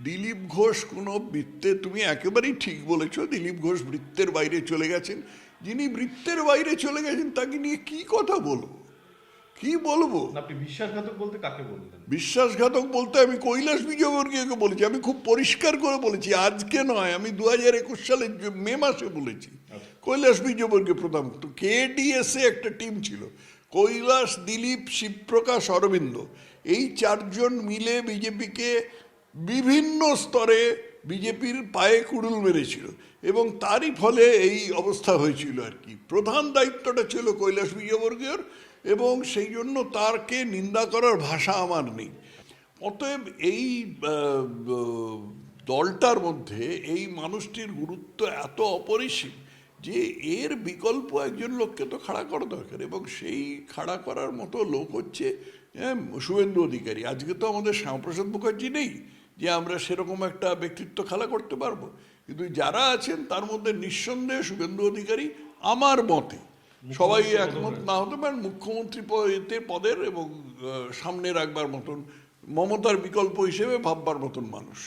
দিলীপ ঘোষ কোনো বৃত্তে, তুমি একেবারেই ঠিক বলেছ, দিলীপ ঘোষ বৃত্তের বাইরে চলে গেছেন। যিনি বৃত্তের বাইরে চলে গেছেন তাকে নিয়ে কি কথা বলবো, কি বলবো? আপনি বিশ্বাসঘাতক বলতে কাকে বললেন? বিশ্বাসঘাতক বলতে আমি কৈলাস বিজয়বর্গীয়কে বলেছি। আমি খুব পরিষ্কার করে বলেছি, আজকে নয়, আমি 2021 সালের মে মাসে বলেছি কৈলাস বিজয়বর্গীয় প্রধান। তো কেডিএসএ একটা টিম ছিল, কৈলাস, দিলীপ, শিবপ্রকাশ, অরবিন্দ, এই চারজন মিলে বিজেপিকে বিভিন্ন স্তরে বিজেপির পায়ে কুড়ুল মেরেছিল এবং তারই ফলে এই অবস্থা হয়েছিল আর কি। প্রধান দায়িত্বটা ছিল কৈলাস বিজয়বর্গীয়র এবং সেই জন্য তারকে নিন্দা করার ভাষা আমার নেই। অতএব এই দলটার মধ্যে এই মানুষটির গুরুত্ব এত অপরিসীম যে এর বিকল্প একজন লোককে তো খাড়া করা দরকার, এবং সেই খাড়া করার মতো লোক হচ্ছে শুভেন্দু অধিকারী। আজকে তো আমাদের শ্যামাপ্রসাদ মুখার্জি নেই যে আমরা সেরকম একটা ব্যক্তিত্ব খেলা করতে পারবো, কিন্তু যারা আছেন তার মধ্যে নিঃসন্দেহে শুভেন্দু অধিকারী আমার মতে, সবাই একমত না হতে পারেন, মুখ্যমন্ত্রী পদের এবং সামনে রাখবার মতন, মমতার বিকল্প হিসেবে ভাববার মতন মানুষ।